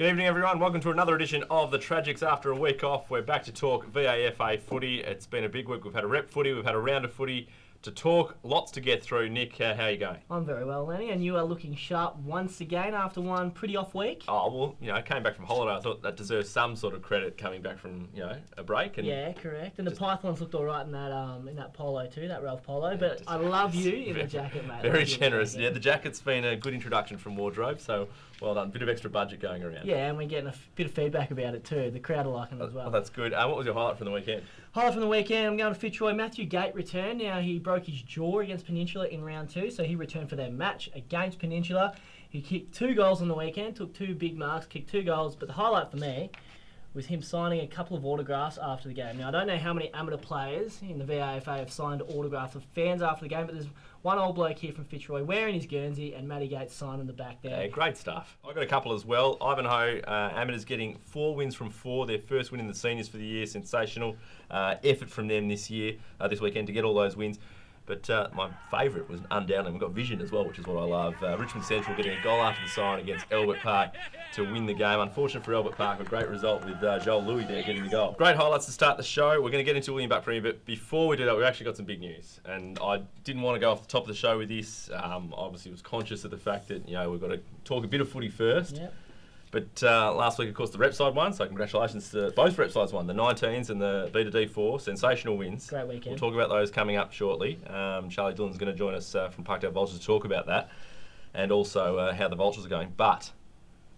Good evening, everyone. Welcome to another edition of the Tragics. After a week off, we're back to talk VAFA footy. It's been a big week. We've had a rep footy, we've had a round of footy to talk. Lots to get through. Nick, how are you going? I'm very well, Lenny, and you are looking sharp once again after one pretty off week. Oh, well, I came back from holiday. I thought that deserves some sort of credit coming back from, a break. And yeah, correct. And the Pythons looked all right in that polo too, that Ralph polo. But I love you in the jacket, mate. Very generous. Yeah, the jacket's been a good introduction from wardrobe, so well done. Bit of extra budget going around. Yeah, and we're getting a bit of feedback about it too. The crowd are liking it as well. Oh, that's good. What was your highlight from the weekend? Highlight from the weekend, I'm going to Fitzroy. Matthew Gate returned. Now, he broke his jaw against Peninsula in round 2, so he returned for their match against Peninsula. He kicked 2 goals on the weekend, took 2 big marks, kicked 2 goals, but the highlight for me was him signing a couple of autographs after the game. Now, I don't know how many amateur players in the VAFA have signed autographs of fans after the game, but there's one old bloke here from Fitzroy wearing his Guernsey and Matty Gates signing the back there. Yeah, great stuff. I've got a couple as well. Ivanhoe amateurs getting 4 wins from 4. Their first win in the seniors for the year. Sensational effort from them this weekend to get all those wins. But my favourite was undoubtedly, we've got Vision as well, which is what I love. Richmond Central getting a goal after the siren against Albert Park to win the game. Unfortunate for Albert Park, a great result with Joel Louis there getting the goal. Great highlights to start the show. We're going to get into William Buck Premier, but before we do that, we've actually got some big news. And I didn't want to go off the top of the show with this. Obviously, was conscious of the fact that we've got to talk a bit of footy first. Yep. But last week, of course, the rep side won, so congratulations to both rep sides won, the 19s and the B to D4, sensational wins. Great weekend. We'll talk about those coming up shortly. Charlie Dillon's going to join us from Parkdale Vultures to talk about that, and also how the Vultures are going. But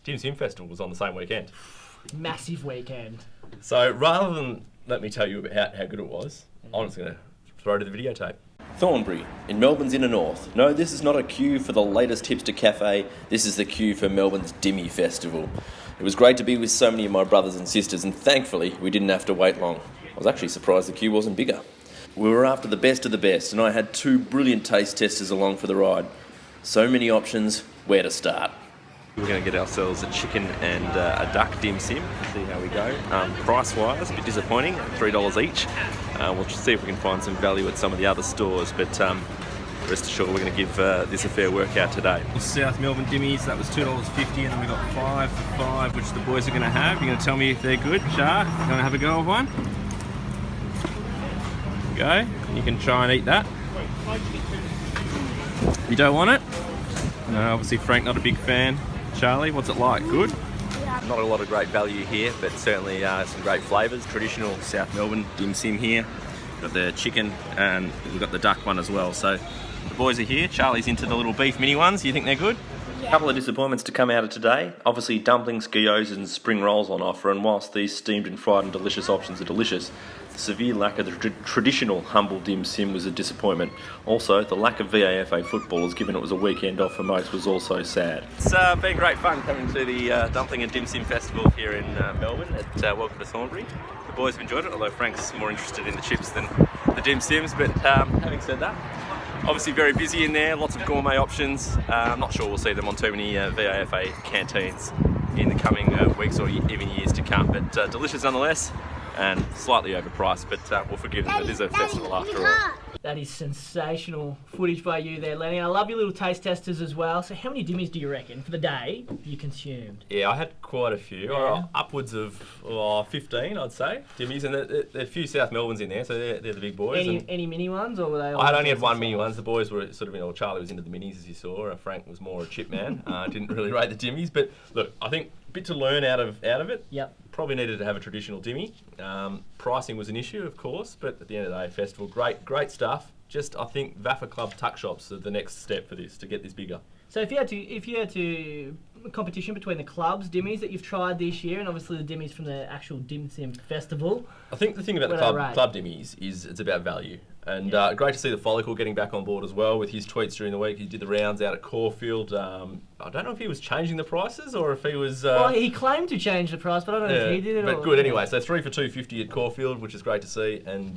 Dim Sim Festival was on the same weekend. Massive weekend. So rather than let me tell you about how good it was, I'm just going to throw to the videotape. Thornbury, in Melbourne's inner north. No, this is not a queue for the latest hipster cafe, this is the queue for Melbourne's Dimmy Festival. It was great to be with so many of my brothers and sisters, and thankfully we didn't have to wait long. I was actually surprised the queue wasn't bigger. We were after the best of the best, and I had 2 brilliant taste testers along for the ride. So many options, where to start? We're going to get ourselves a chicken and a duck dim sim, see how we go. Price-wise, a bit disappointing, $3 each. We'll just see if we can find some value at some of the other stores, but rest assured we're going to give this a fair workout today. South Melbourne dimmies, that was $2.50, and then we got 5 for 5, which the boys are going to have. You're going to tell me if they're good, Shah? You want to have a go of one? There you go. You can try and eat that. You don't want it? No, obviously Frank not a big fan. Charlie, what's it like? Good? Not a lot of great value here, but certainly some great flavours. Traditional South Melbourne dim sim here. Got the chicken and we've got the duck one as well. So the boys are here. Charlie's into the little beef mini ones. You think they're good? A couple of disappointments to come out of today. Obviously dumplings, gyos and spring rolls on offer, and whilst these steamed and fried and delicious options are delicious, the severe lack of the traditional humble dim sim was a disappointment. Also, the lack of VAFA footballers, given it was a weekend off for most, was also sad. It's been great fun coming to the Dumpling and Dim Sim Festival here in Melbourne at Welcome to Thornbury. The boys have enjoyed it, although Frank's more interested in the chips than the dim sims, but having said that, obviously very busy in there, lots of gourmet options. I'm not sure we'll see them on too many VAFA canteens in the coming weeks or even years to come, but delicious nonetheless and slightly overpriced, but we'll forgive them. It is a festival after all. That is sensational footage by you there, Lenny. I love your little taste testers as well. So how many dimmies do you reckon for the day you consumed? Yeah, I had quite a few, upwards of 15, I'd say, dimmies, and there are a few South Melbournes in there, so they're the big boys. Any mini ones, or were they all? I only had one mini ones. The boys were sort of, Charlie was into the minis, as you saw. Frank was more a chip man. Didn't really rate the dimmies, but look, I think a bit to learn out of it. Yep. Probably needed to have a traditional dimmy. Pricing was an issue, of course, but at the end of the day, festival, great stuff. Just, I think VAFA Club tuck shops are the next step for this, to get this bigger. So if you had to competition between the clubs dimmies that you've tried this year, and obviously the dimmies from the actual Dim Sim Festival, I think the thing about the club dimmies is it's about value. And great to see the Follicle getting back on board as well with his tweets during the week. He did the rounds out at Caulfield. I don't know if he was changing the prices or if he was... well, he claimed to change the price, but I don't know if he did it. But good anyway. So 3 for $2.50 at Caulfield, which is great to see. And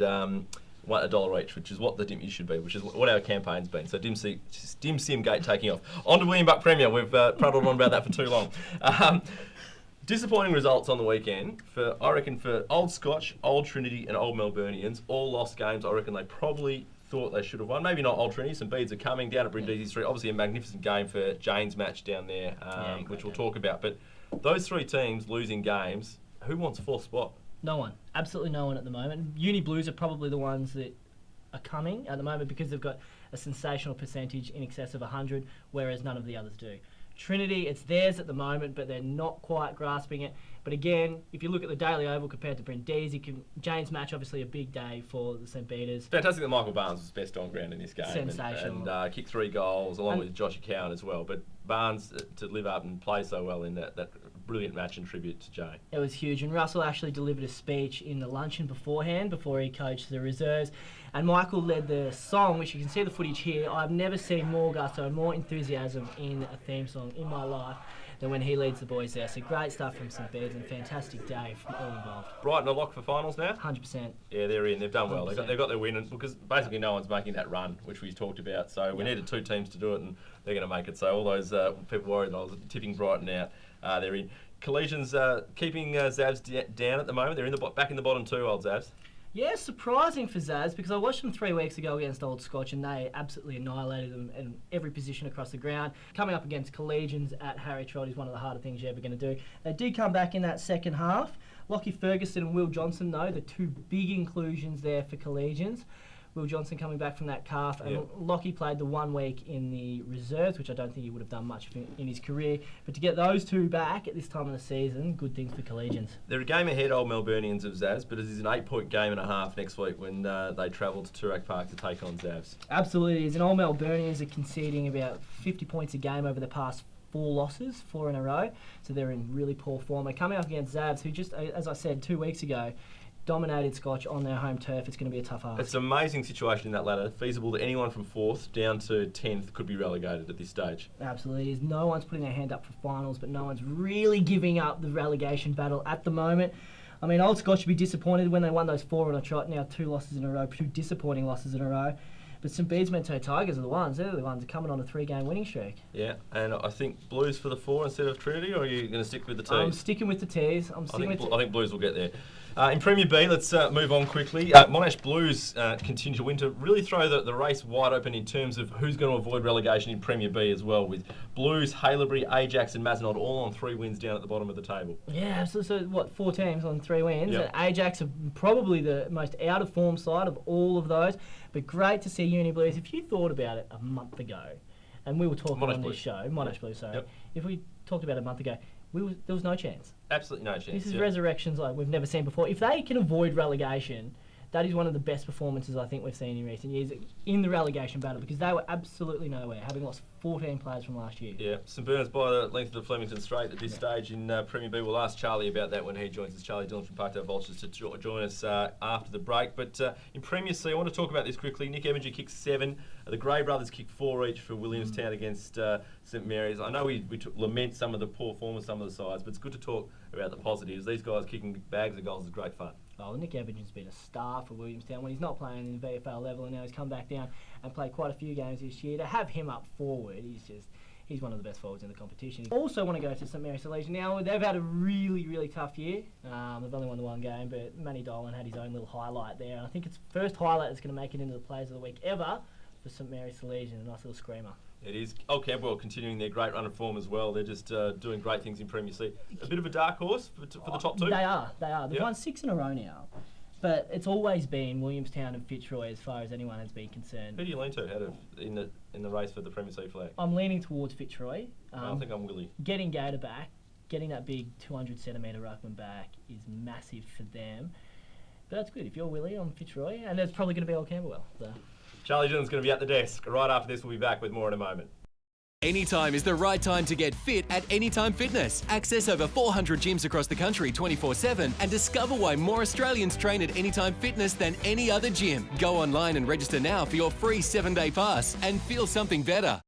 $1 each, which is what the dimmies should be, which is what our campaign's been. So Dim Sim Gate taking off. On to William Buck Premier. We've prattled on about that for too long. Disappointing results on the weekend for Old Scotch, Old Trinity and Old Melburnians. All lost games. I reckon they probably thought they should have won. Maybe not Old Trinity. Some beads are coming down at Brindisi Street. Obviously a magnificent game for Jane's match down there, which we'll talk about. But Those three teams losing games, who wants fourth spot? No one. Absolutely no one at the moment. Uni Blues are probably the ones that are coming at the moment because they've got a sensational percentage in excess of 100, whereas none of the others do. Trinity, it's theirs at the moment, but they're not quite grasping it. But again, if you look at the Daily Oval compared to Brindisi, James match, obviously a big day for the St. Peters. Fantastic that Michael Barnes was best on ground in this game. Sensational. And kicked 3 goals, along with Josh Cowan as well. But Barnes, to live up and play so well in that brilliant match in tribute to Jay. It was huge. And Russell actually delivered a speech in the luncheon beforehand, before he coached the reserves. And Michael led the song, which you can see the footage here. I've never seen more gusto, more enthusiasm in a theme song in my life than when he leads the boys there. So great stuff from St. Bede's and fantastic day from all involved. Brighton are locked for finals now? 100%. Yeah, they're in. They've done well. 100%. They got their win, because basically no one's making that run, which we talked about. So we needed 2 teams to do it, and they're going to make it. So all those people worried that I was tipping Brighton out, they're in. Collegians keeping Zavs down at the moment. They're back in the bottom 2, old Zavs. Yeah, surprising for Zaz, because I watched them 3 weeks ago against Old Scotch and they absolutely annihilated them in every position across the ground. Coming up against Collegians at Harry Trott is one of the harder things you're ever going to do. They did come back in that second half. Lockie Ferguson and Will Johnson, though, the 2 big inclusions there for Collegians. Will Johnson coming back from that calf, and Lockie played the 1 week in the reserves, which I don't think he would have done much in his career. But to get those 2 back at this time of the season, good things for Collegians. They're a game ahead, old Melburnians, of Zavs, but it is an 8-point game and a half next week when they travel to Toorak Park to take on Zavs. Absolutely, and old Melburnians are conceding about 50 points a game over the past 4 losses, 4 in a row. So they're in really poor form. They're coming up against Zavs, who just, as I said 2 weeks ago, dominated Scotch on their home turf. It's going to be a tough ask. It's an amazing situation in that ladder. Feasible that anyone from 4th down to 10th could be relegated at this stage. Absolutely. No one's putting their hand up for finals, but no one's really giving up the relegation battle at the moment. I mean, Old Scotch should be disappointed when they won those 4 on a trot. Now 2 losses in a row, 2 disappointing losses in a row. But St. Bede's Mento Tigers are the ones. They're the ones coming on a 3-game winning streak. Yeah, and I think Blues for the 4 instead of Trinity, or are you going to stick with the T's? I'm sticking with the T's. I think Blues will get there. In Premier B, let's move on quickly. Monash Blues continue to win, to really throw the race wide open in terms of who's going to avoid relegation in Premier B as well, with Blues, Haileybury, Ajax and Mazenod all on 3 wins down at the bottom of the table. Yeah, so 4 teams on 3 wins. Yep. And Ajax are probably the most out of form side of all of those. But great to see Uni Blues. If you thought about it a month ago, and we were talking on this show, Monash Blues, sorry. Yep. If we talked about it a month ago, there was no chance. Absolutely no chance. This is resurrections like we've never seen before. If they can avoid relegation, that is one of the best performances I think we've seen in recent years in the relegation battle, because they were absolutely nowhere, having lost 14 players from last year. Yeah, St Bernard's by the length of the Flemington Straight at this stage in Premier B. We'll ask Charlie about that when he joins us. Charlie Dillon from Parkdale Vultures to join us after the break. But in Premier C, I want to talk about this quickly. Nick Ebinger kicked 7. The Gray brothers kicked 4 each for Williamstown against St Mary's. I know we lament some of the poor form of some of the sides, but it's good to talk about the positives. These guys kicking bags of goals is great fun. Oh, Nick Ebinger's been a star for Williamstown when he's not playing in the VFL level, and now he's come back down and played quite a few games this year. To have him up forward, he's one of the best forwards in the competition. Also want to go to St Mary's Salesian. Now, they've had a really, really tough year. They've only won the 1 game, but Manny Dolan had his own little highlight there. And I think it's the first highlight that's going to make it into the Players of the Week ever for St Mary's Salesian. A nice little screamer. It is. Old Campbell continuing their great run of form as well. They're just doing great things in Premier C. A bit of a dark horse for the top 2. They are. They've won 6 in a row now. But it's always been Williamstown and Fitzroy as far as anyone has been concerned. Who do you lean to in the race for the Premier C flag? I'm leaning towards Fitzroy. I think I'm Willie. Getting Gator back, getting that big 200-centimetre ruckman back is massive for them. But that's good. If you're Willie, I'm Fitzroy. And it's probably going to be Old Camberwell. So. Charlie Dillon's going to be at the desk. Right after this, we'll be back with more in a moment. Anytime is the right time to get fit at Anytime Fitness. Access over 400 gyms across the country 24/7 and discover why more Australians train at Anytime Fitness than any other gym. Go online and register now for your free 7-day pass and feel something better.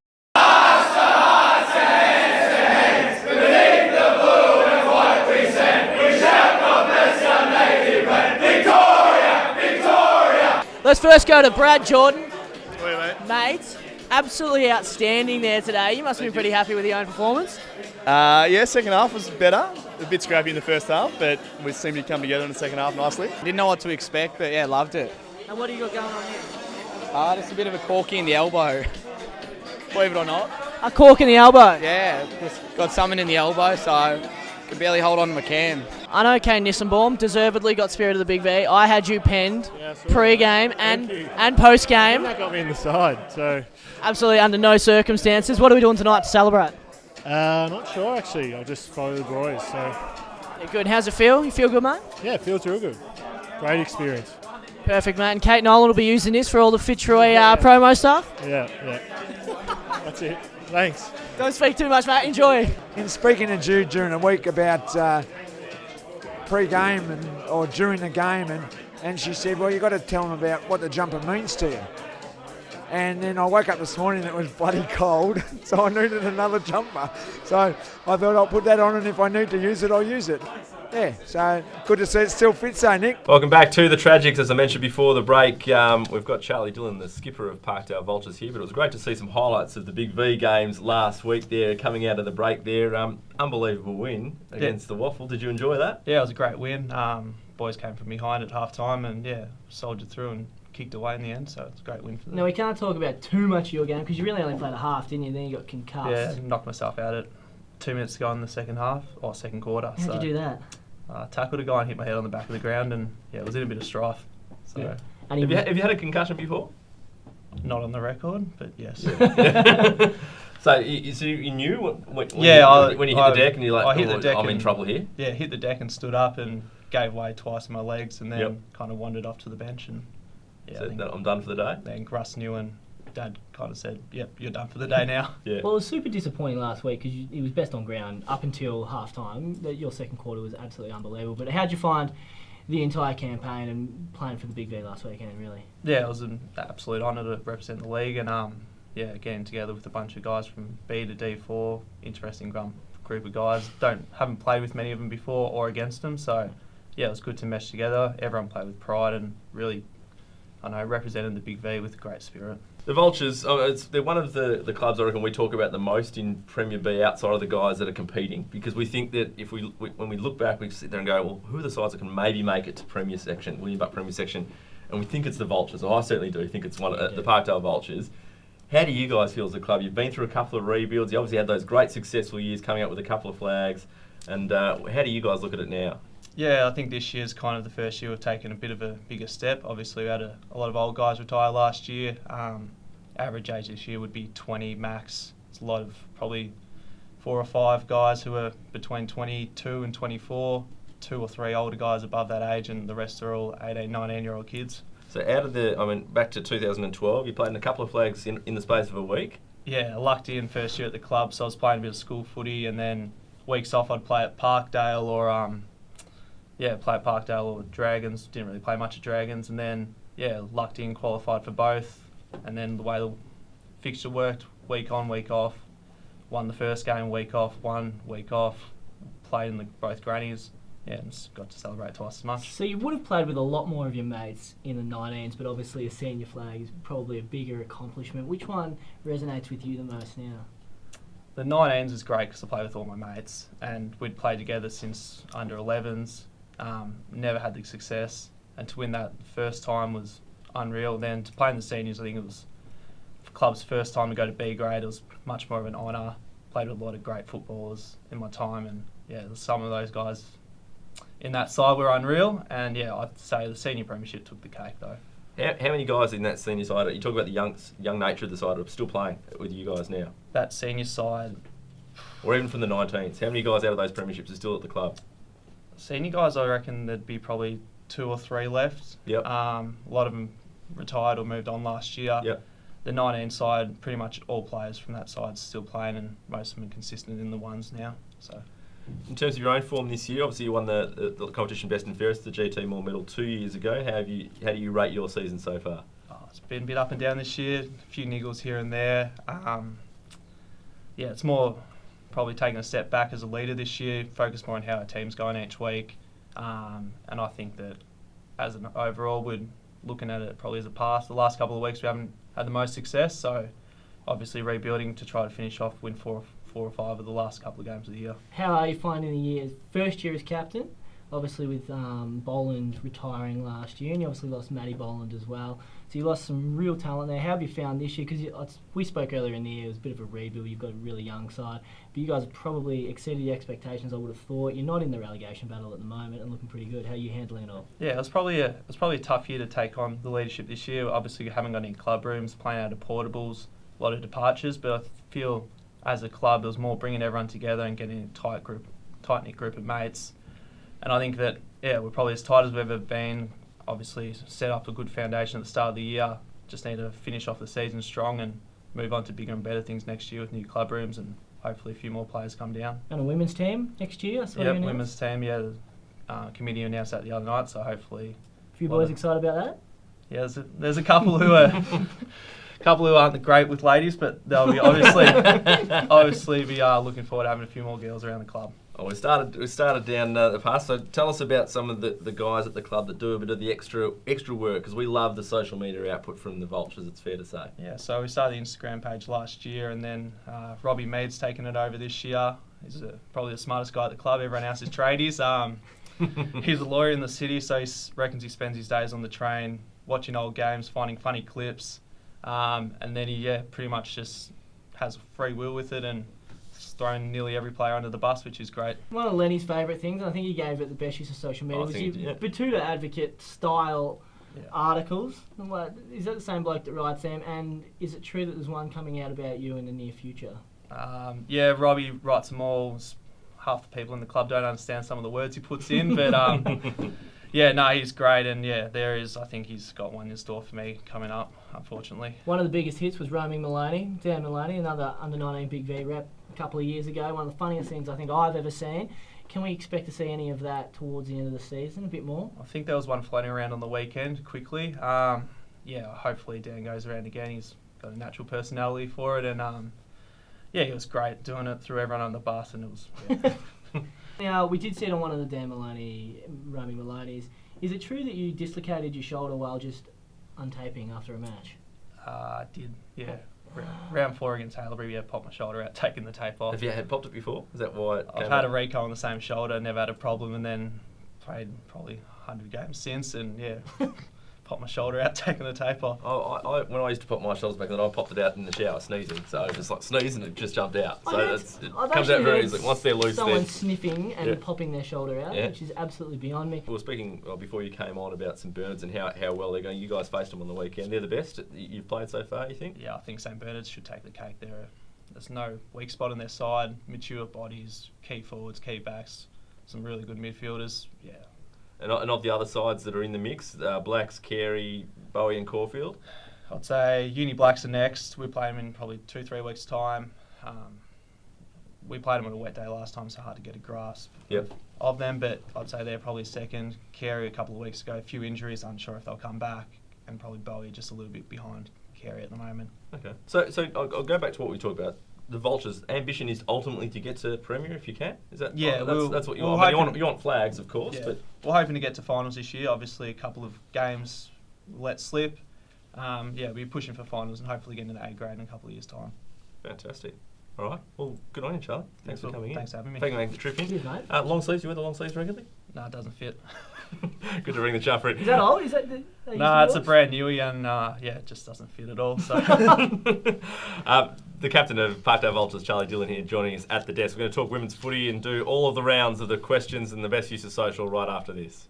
Let's first go to Brad Jordan. Hey, Mate, absolutely outstanding there today. You must have been pretty happy with your own performance. Yeah, second half was better. A bit scrappy in the first half, but we seemed to come together in the second half nicely. Didn't know what to expect, but yeah, loved it. And what do you got going on here? Just a bit of a corky in the elbow. Believe it or not. A cork in the elbow. Yeah, just got something in the elbow, so Could barely hold on to my can. I know Kane Nissenbaum deservedly got spirit of the Big V. I had you penned pre-game and post-game. That got me in the side, so... Absolutely under no circumstances. What are we doing tonight to celebrate? Not sure, actually. I'll just follow the boys, so... Yeah, good. How's it feel? You feel good, mate? Yeah, it feels real good. Great experience. Perfect, mate. And Kate Nolan will be using this for all the Fitzroy promo stuff. Yeah. That's it. Thanks. Don't speak too much, mate. Enjoy. In speaking to Jude during the week about pre-game or during the game, and she said, well, you've got to tell them about what the jumper means to you. And then I woke up this morning and it was bloody cold, so I needed another jumper. So I thought I'll put that on, and if I need to use it, I'll use it. Yeah, so good to see it still fits, eh, Nick? Welcome back to the Tragics. As I mentioned before the break, we've got Charlie Dillon, the skipper of Parkdale Vultures here, but it was great to see some highlights of the Big V games last week there, coming out of the break there. Unbelievable win against the Waffle. Did you enjoy that? Yeah, it was a great win. Boys came from behind at half-time and, soldiered through and kicked away in the end, so it's a great win for them. Now, we can't talk about too much of your game because you really only played a half, didn't you? Then you got concussed. Yeah, knocked myself out at 2 minutes to go in the second quarter. How'd you do that? Tackled a guy and hit my head on the back of the ground, and it was in a bit of strife. So Yeah. Have you had a concussion before? not on the record, but yes. So you knew when you hit the deck and you're like, I hit the deck I'm in trouble here? Yeah, hit the deck and stood up and gave way twice in my legs, and then kind of wandered off to the bench, and So I'm done for the day? Then Russ knew, and Dad kind of said, yep, you're done for the day now. Yeah. Well, it was super disappointing last week because he was best on ground up until half-time. Your second quarter was absolutely unbelievable. But how'd you find the entire campaign and playing for the Big V last weekend, really? Yeah, it was an absolute honour to represent the league, and getting together with a bunch of guys from B to D4, interesting group of guys. Haven't played with many of them before or against them, so it was good to mesh together. Everyone played with pride and really, represented the Big V with great spirit. The Vultures, they're one of the clubs I reckon we talk about the most in Premier B outside of the guys that are competing, because we think that when we look back, we sit there and go, well, who are the sides that can maybe make it to Premier section, William Buck Premier section, and we think it's the Vultures. Or I certainly do think it's the Parkdale Vultures. How do you guys feel as a club? You've been through a couple of rebuilds. You obviously had those great successful years coming up with a couple of flags. And how do you guys look at it now? Yeah, I think this year's kind of the first year we've taken a bit of a bigger step. Obviously, we had a lot of old guys retire last year. Average age this year would be 20 max. It's a lot of probably 4 or 5 guys who are between 22 and 24, 2 or 3 older guys above that age, and the rest are all 18, 19-year-old kids. So out of back to 2012, you played in a couple of flags in the space of a week? Yeah, I lucked in first year at the club, so I was playing a bit of school footy, and then weeks off I'd play at Parkdale or play at Parkdale or Dragons. Didn't really play much at Dragons, and then lucked in, qualified for both, and then the way the fixture worked, week on, week off, won the first game, week off, won, week off, played in both grannies, and got to celebrate twice as much. So you would have played with a lot more of your mates in the 19s, but obviously a senior flag is probably a bigger accomplishment. Which one resonates with you the most now? The 19s is great because I play with all my mates, and we'd played together since under 11s. Never had the success, and to win that first time was unreal. Then to play in the seniors, I think it was the club's first time to go to B grade. It was much more of an honour. Played with a lot of great footballers in my time, and some of those guys in that side were unreal. And I'd say the senior premiership took the cake though. How many guys in that senior side? You talk about the young nature of the side are still playing with you guys now. That senior side, or even from the 19s. How many guys out of those premierships are still at the club? Senior guys, I reckon there'd be probably 2 or 3 left. Yep. A lot of them retired or moved on last year. Yep. The 19 side, pretty much all players from that side still playing, and most of them are consistent in the ones now. So, in terms of your own form this year, obviously you won the competition best and fairest, the GT Moore medal 2 years ago. How do you rate your season so far? It's been a bit up and down this year, a few niggles here and there. It's more probably taking a step back as a leader this year, focus more on how our team's going each week. And I think that as an overall, we're looking at it probably as a pass. The last couple of weeks we haven't had the most success, so obviously rebuilding to try to finish off, win 4 or 5 of the last couple of games of the year. How are you finding the year? First year as captain, obviously with Boland retiring last year, and you obviously lost Matty Boland as well. So you lost some real talent there. How have you found this year? Because we spoke earlier in the year, it was a bit of a rebuild. You've got a really young side, but you guys have probably exceeded the expectations. I would have thought. You're not in the relegation battle at the moment, and looking pretty good. How are you handling it all? Yeah, it was probably a tough year to take on the leadership this year. Obviously, you haven't got any club rooms, playing out of portables, a lot of departures. But I feel as a club, it was more bringing everyone together and getting a tight-knit group of mates. And I think that we're probably as tight as we've ever been. Obviously, set up a good foundation at the start of the year. Just need to finish off the season strong and move on to bigger and better things next year with new club rooms and hopefully a few more players come down. And a women's team next year? Yep, women's team. Yeah, the committee announced that the other night. So hopefully, a few boys excited about that? Yeah, there's a couple who are. Couple who aren't great with ladies, but they'll be obviously be looking forward to having a few more girls around the club. Oh, we started down the path. So tell us about some of the guys at the club that do a bit of the extra work, because we love the social media output from the Vultures. It's fair to say. Yeah. So we started the Instagram page last year, and then Robbie Mead's taken it over this year. He's probably the smartest guy at the club. Everyone else is tradies. He's a lawyer in the city, so he reckons he spends his days on the train watching old games, finding funny clips. And then he pretty much just has free will with it and thrown nearly every player under the bus, which is great. One of Lenny's favourite things, and I think he gave it the best use of social media, was your Batuta Advocate style articles. Is that the same bloke that writes them? And is it true that there's one coming out about you in the near future? Robbie writes them all. Half the people in the club don't understand some of the words he puts in, but he's great, and I think he's got one in store for me coming up, unfortunately. One of the biggest hits was Dan Maloney, another under-19 Big V rep a couple of years ago. One of the funniest things I think I've ever seen. Can we expect to see any of that towards the end of the season, a bit more? I think there was one floating around on the weekend quickly. Hopefully Dan goes around again. He's got a natural personality for it, and he was great doing it, threw everyone on the bus, and it was... Now, we did see it on one of the Dan roaming Maloney's. Is it true that you dislocated your shoulder while just untaping after a match? I did, yeah. Round 4 against Haileybury, popped my shoulder out, taking the tape off. Have you had popped it before? Is that why I've had a recall on the same shoulder, never had a problem, and then played probably 100 games since, and popped my shoulder out, taking the tape off. When I used to pop my shoulders back then, I popped it out in the shower sneezing. So just like sneezing, it just jumped out. So it comes out very easily. Once they're loose, someone sniffing and popping their shoulder out, which is absolutely beyond me. We were speaking before you came on about St Bernard's and how well they're going. You guys faced them on the weekend. They're the best you've played so far, you think? Yeah, I think St Bernard's should take the cake. There's no weak spot on their side. Mature bodies, key forwards, key backs, some really good midfielders. Yeah. And of the other sides that are in the mix, Blacks, Carey, Bowie and Caulfield? I'd say Uni Blacks are next. We play them in probably 2-3 weeks' time. We played them on a wet day last time, so hard to get a grasp of them, but I'd say they're probably second. Carey a couple of weeks ago, a few injuries, unsure if they'll come back, and probably Bowie just a little bit behind Carey at the moment. Okay. So I'll go back to what we talked about. The Vultures' ambition is ultimately to get to Premier, if you can. Is that that's what you want? You want flags, of course, but we're hoping to get to finals this year. Obviously, a couple of games let slip. We're pushing for finals and hopefully getting an A grade in a couple of years' time. Fantastic. All right. Well, good on you, Charlie. Thanks for coming in. Thanks for having me. Thanks for making the trip in. Cheers, mate. Long sleeves. You wear the long sleeves regularly? No, it doesn't fit. Good to bring the chuffer in. Is that old? Is that no, it's a brand newie, and it just doesn't fit at all. So, the captain of Parkdale Vultures, Charlie Dillon, here joining us at the desk. We're going to talk women's footy and do all of the rounds of the questions and the best use of social right after this.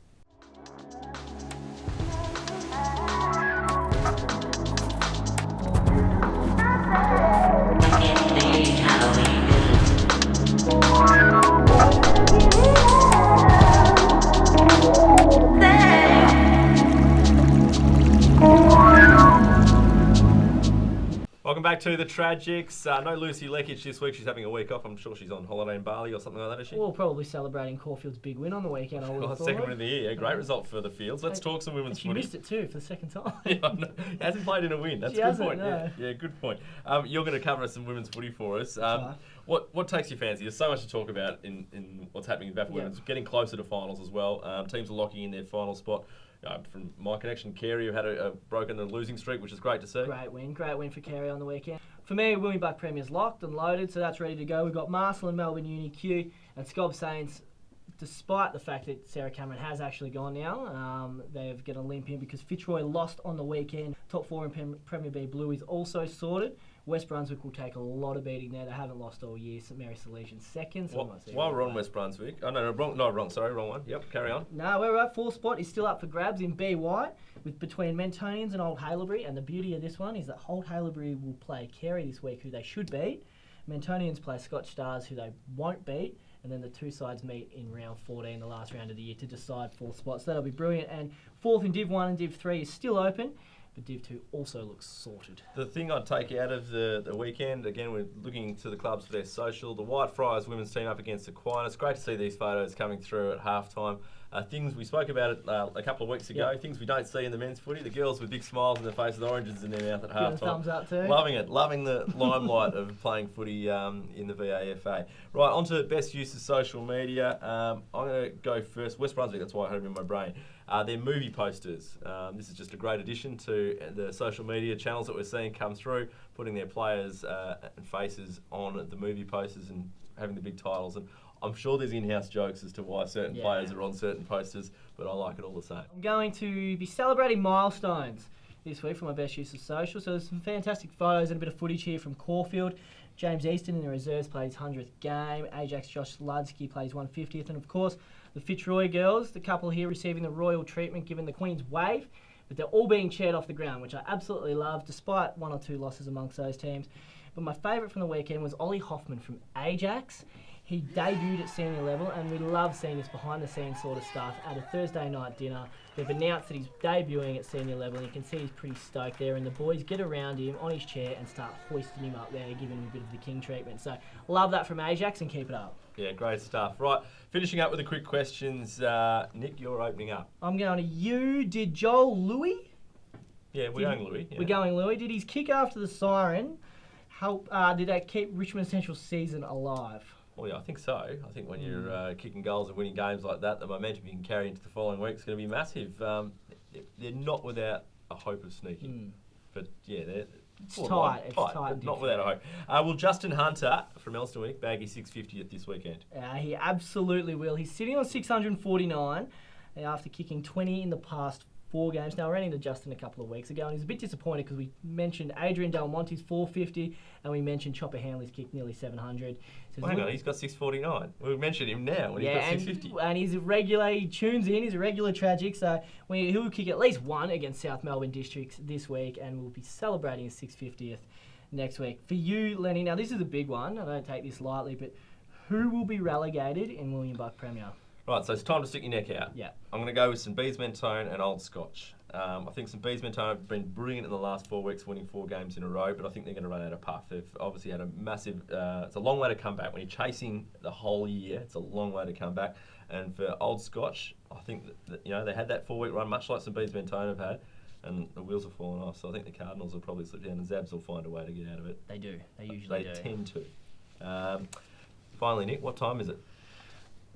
Welcome back to the Tragics. No Lucy Lekic this week. She's having a week off. I'm sure she's on holiday in Bali or something like that, is she? Well, probably celebrating Caulfield's big win on the weekend. Second win of the year. Great result for the Fields. Let's talk some women's footy. She missed it too for the second time. Hasn't played in a win. That's a good point. No. Yeah, good point. You're going to cover some women's footy for us. What takes your fancy? There's so much to talk about in what's happening in VAFA Women's. Getting closer to finals as well. Teams are locking in their final spot. From my connection, Carey, who had a broken the losing streak, which is great to see. Great win for Carey on the weekend. For me, William Buck Premier's locked and loaded, so that's ready to go. We've got Marcel and Melbourne Uni Q and Scob Saints despite the fact that Sarah Cameron has actually gone now. They've got a limp in because Fitzroy lost on the weekend. Top 4 in Premier B Blue is also sorted. West Brunswick will take a lot of beating there. They haven't lost all year. St Mary Salesian second. So While we're on West Brunswick, wrong one. Yep, carry on. No, we're right. 4th spot is still up for grabs in B White with between Mentonians and Old Haileybury. And the beauty of this one is that Old Haileybury will play Carey this week, who they should beat. Mentonians play Scotch Stars, who they won't beat. And then the two sides meet in round 14, the last round of the year, to decide 4th spots. That'll be brilliant. And 4th in Div 1 and Div 3 is still open, but Div 2 also looks sorted. The thing I'd take out of the weekend, again, we're looking to the clubs for their social. The Whitefriars women's team up against Aquinas. Great to see these photos coming through at halftime. Things we spoke about it a couple of weeks ago, things we don't see in the men's footy. The girls with big smiles on their faces, oranges in their mouth at halftime. Thumbs up too. Loving it, loving the limelight of playing footy in the VAFA. Right, on to best use of social media. I'm going to go first. West Brunswick, that's why I had them in my brain. They're movie posters. This is just a great addition to the social media channels that we're seeing come through, putting their players and faces on the movie posters and having the big titles. And I'm sure there's in-house jokes as to why certain players are on certain posters, but I like it all the same. I'm going to be celebrating milestones this week for my best use of social. So there's some fantastic photos and a bit of footage here from Caulfield. James Easton in the reserves plays 100th game. Ajax Josh Ludsky plays 150th. And of course, the Fitzroy girls, the couple here receiving the royal treatment given the Queen's Wave. But they're all being cheered off the ground, which I absolutely love, despite 1 or 2 losses amongst those teams. But my favourite from the weekend was Ollie Hoffman from Ajax. He debuted at senior level, and we love seeing this behind-the-scenes sort of stuff at a Thursday night dinner. They've announced that he's debuting at senior level, and you can see he's pretty stoked there, and the boys get around him on his chair and start hoisting him up there, giving him a bit of the king treatment. So, love that from Ajax, and keep it up. Yeah, great stuff. Right, finishing up with the quick questions. Nick, you're opening up. I'm going to you. Did Joel Louis? Yeah, we're going Louis. Yeah. We're going Louis. Did his kick after the siren help? Did that keep Richmond Central's season alive? Well, yeah, I think so. I think when you're kicking goals and winning games like that, the momentum you can carry into the following week is going to be massive. They're not without a hope of sneaking. But, yeah, it's tight. It's tight. But not without a hope. Will Justin Hunter from Elsternwick bag his 650th this weekend? He absolutely will. He's sitting on 649 after kicking 20 in the past 4 games. Now, I ran into Justin a couple of weeks ago, and he's a bit disappointed because we mentioned Adrian Del Monte's 450, and we mentioned Chopper Hanley's kicked nearly 700. So hang on, he's got 649. We mentioned him now when he's got 650. And he's a regular, he tunes in, he's a regular tragic, so he'll kick at least 1 against South Melbourne Districts this week, and we'll be celebrating his 650th next week. For you, Lenny, now this is a big one, I don't take this lightly, but who will be relegated in William Buck Premier? Right, so it's time to stick your neck out. Yeah. I'm going to go with St Bees Mentone and Old Scotch. I think St Bees Mentone have been brilliant in the last 4 weeks, winning 4 games in a row, but I think they're going to run out of puff. They've obviously had a massive... it's a long way to come back. When you're chasing the whole year, it's a long way to come back. And for Old Scotch, I think that they had that 4-week run, much like St Bees Mentone have had, and the wheels have fallen off. So I think the Cardinals will probably slip down, and Zabs will find a way to get out of it. They do. They usually do. They tend to. Finally, Nick, what time is it?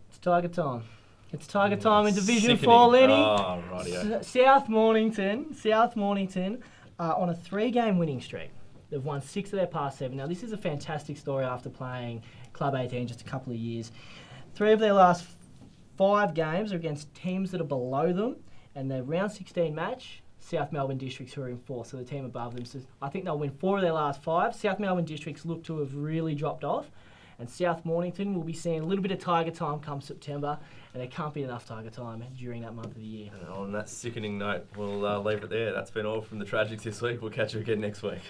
It's Tiger time. It's Tiger time in Division 4, Lenny. Oh, rightio. South Mornington on a 3-game winning streak. They've won 6 of their past 7. Now, this is a fantastic story after playing Club 18 just a couple of years. 3 of their last 5 games are against teams that are below them, and their round 16 match, South Melbourne Districts, who are in 4th, so the team above them. So I think they'll win 4 of their last 5. South Melbourne Districts look to have really dropped off, and South Mornington will be seeing a little bit of Tiger time come September, and there can't be enough Tiger time during that month of the year. And on that sickening note, we'll leave it there. That's been all from the Tragics this week. We'll catch you again next week.